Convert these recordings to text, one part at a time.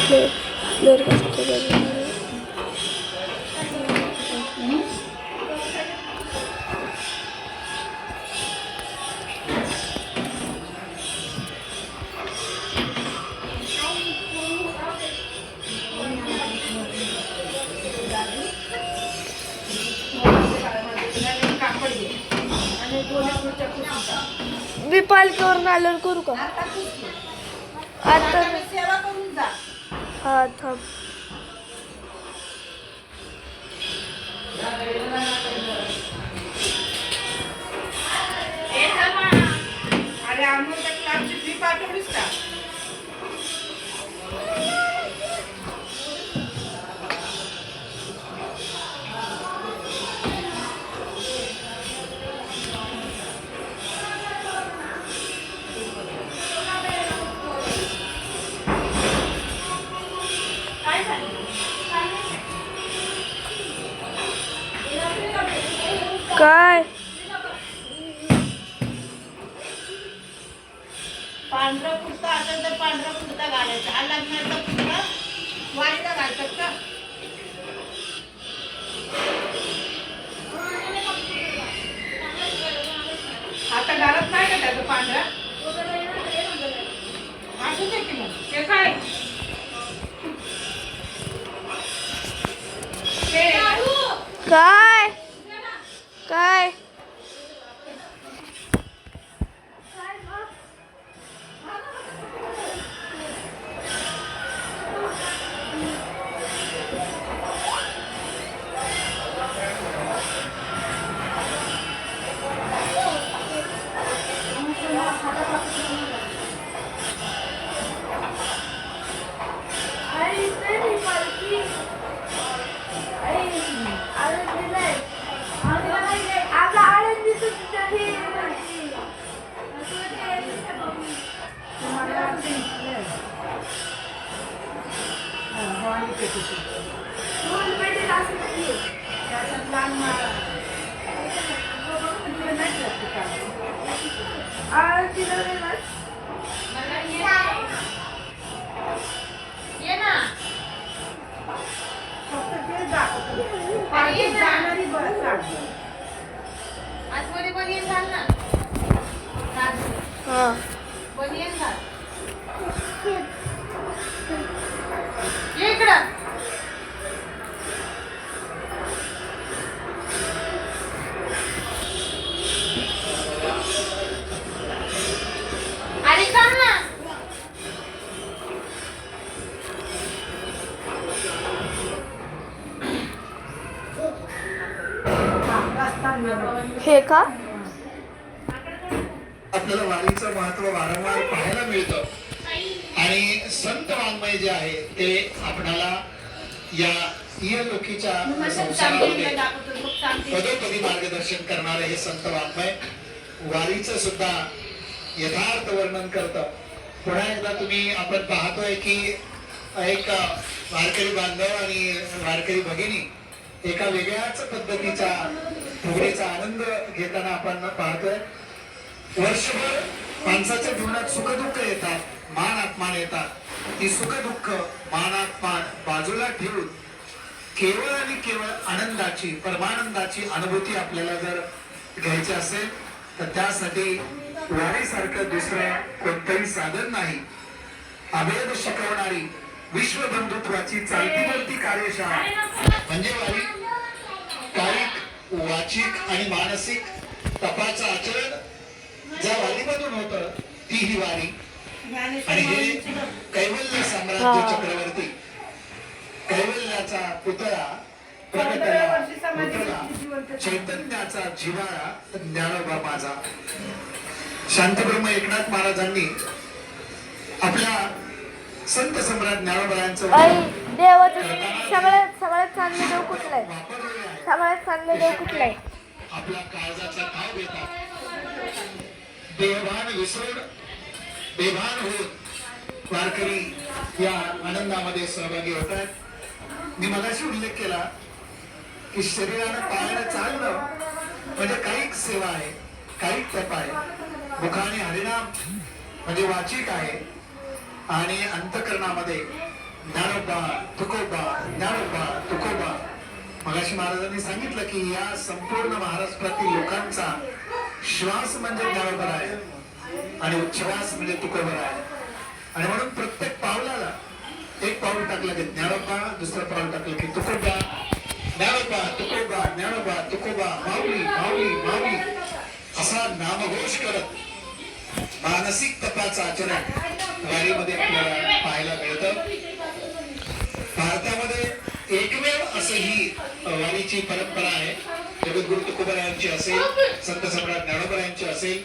मी पालखीवरून आल्यावर करू का आता? सेवा करून जा. हा थांब. अरे आम्ही त्या क्लासची फी पाठवलीस का? काय पांढरा कुर्ता असेल तर पांढरा कुर्ता घालायचा. हा लग्नाचा कुर्ता वारीला घालतात का? आता घालत नाही का त्याचा पांढरा? असू दे की मग. ते काय काय काय ये ना. फक्त ते जाणारी बस आतमध्ये बनियन घाल ना. हा बनियन घाल. ये इकडं. अरे काम ना. हे का आपल्याला वारीचं महत्व वारंवार पाहायला मिळतं आणि संत वाङ्मय जे आहे ते आपणाला या इहलोकीच्या संसारामध्ये पदोपदी मार्गदर्शन करणारे हे संत वाङ्मय वारीचं सुद्धा यथार्थ वर्णन करतं. पुन्हा एकदा आपण पाहतोय की एक वारकरी बांधव आणि वारकरी भगिनी एका वेगळ्याच पद्धतीचा फुगडीचा आनंद घेताना आपण पाहतोय. वर्षभर माणसाच्या जीवनात सुखदुःख येतात, मान अपमान येतात. ती सुखदुःख मान अपमान बाजूला ठेवून केवळ आणि केवळ आनंदाची परमानंदाची अनुभूती आपल्याला जर घ्यायची असेल तर त्यासाठी वारीसारखं दुसरं कोणतंही साधन नाही. अभेद शिकवणारी विश्वबंधुत्वाची चालतीवरती कार्यशाळा म्हणजे वारी. कायिक वाचिक आणि मानसिक तपाचं आचरण ज्या वारीमधून होतं ती ही वारी. आणि हे कैवल्य साम्राज्य चक्रवर्ती कैवल्याचा पुतळा प्रगटला चैतन्याचा जिव्हाळा ज्ञानोबा माझा. शांतब्रह्म एकनाथ महाराजांनी आपल्या संत सम्राट ज्ञानोबायांचं देवाचं सगळ्यात चांगले देव कुठलं आहे? सगळ्यात चांगले देव कुठलं आहे? आपला काळजाचा ठाव घेतात. देहभान विसरून बेभान होत वारकरी या आनंदामध्ये सहभागी होतात. मी मगाशी उल्लेख केला की शरीरानं पायानं चालणं म्हणजे कायिक सेवा आहे, कायिक तप आहे. मुखाने हरिनाम म्हणजे वाचिक आहे आणि अंतकरणामध्ये ज्ञानोबा तुकोबा ज्ञानोबा तुकोबा. मगाशी महाराजांनी सांगितलं की या संपूर्ण महाराष्ट्रातील लोकांचा श्वास म्हणजे ज्ञानोबा आहे आणि उच्छ्वास म्हणजे तुकोबा आहे. आणि म्हणून प्रत्येक पावलाला एक पाऊल टाकलं की ज्ञानोबा, दुसरं पाऊल टाकलं की तुकोबा. ज्ञानोबा तुकोबा ज्ञानोबा तुकोबा माऊली माऊली माऊली असा नामघोष करत मानसिक तपाचं आचरण वारीमध्ये आपल्याला पाहायला मिळतं. भारतामध्ये एकमेव असं ही वारीची परंपरा आहे, जगद्गुरु तुकोबारायांची असेल, संत सम्राट ज्ञानोबारायांची असेल,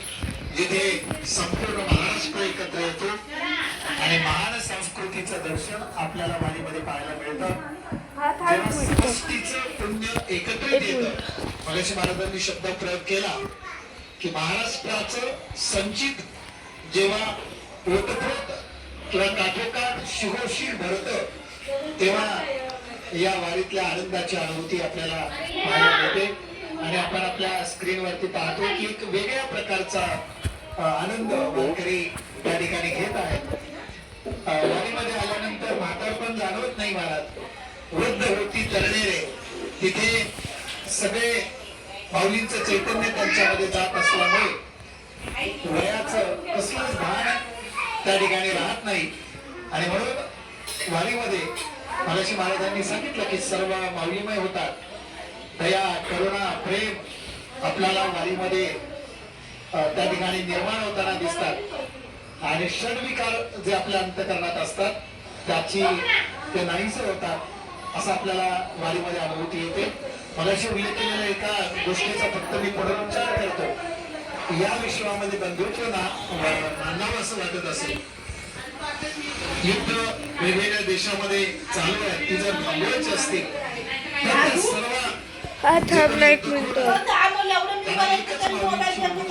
जिथे संपूर्ण महाराष्ट्र एकत्र येतो आणि महान संस्कृतीचं दर्शन आपल्याला वारीमध्ये पाहायला मिळतं. जेव्हा समष्टीचं पुण्य एकत्रित येतं. मगाशी महाराजांनी शब्द प्रयोग केला की महाराष्ट्राचं संचित जेव्हा ओतप्रोत किंवा काठोकाठ शिहोशीर भरतं तेव्हा या वारीतल्या आनंदाची अनुभूती आपल्याला पाहायला मिळते. आणि आपण आपल्या स्क्रीनवरती पाहतो की एक वेगळ्या प्रकारचा आनंद वारकरी त्या ठिकाणी घेत आहेत. वारीमध्ये आल्यानंतर म्हातारपण जाणवत नाही महाराज. वृद्ध होती तरणेरे, तिथे सगळे माऊलींचं चैतन्य त्यांच्यामध्ये जात असल्यामुळे वयाचं कसलंच भान त्या ठिकाणी राहत नाही. आणि म्हणून वारीमध्ये मगाशी महाराजांनी सांगितलं की सर्व माऊलीमय होतात. दया, करुणा, प्रेम आपल्याला वारीमध्ये त्या ठिकाणी निर्माण होताना दिसतात. आणि षड्विकार जे आपल्या अंतःकरणात असतात त्याची ते नाहीसे होतात असं आपल्याला वारीमध्ये अनुभूती येते. मगाशी उल्लेख केलेल्या एका गोष्टीचा फक्त मी पुनरुच्चार करतो. या विश्वामध्ये बंधुत्व नांदावं असं वाटत असेल. युद्ध वेगवेगळ्या देशामध्ये चालू आहे, ती जर थांबवायची असतील तर सर्व थांब ना एक मिनिट. एवढं मी बघायचं तरी मोबाईल घेऊन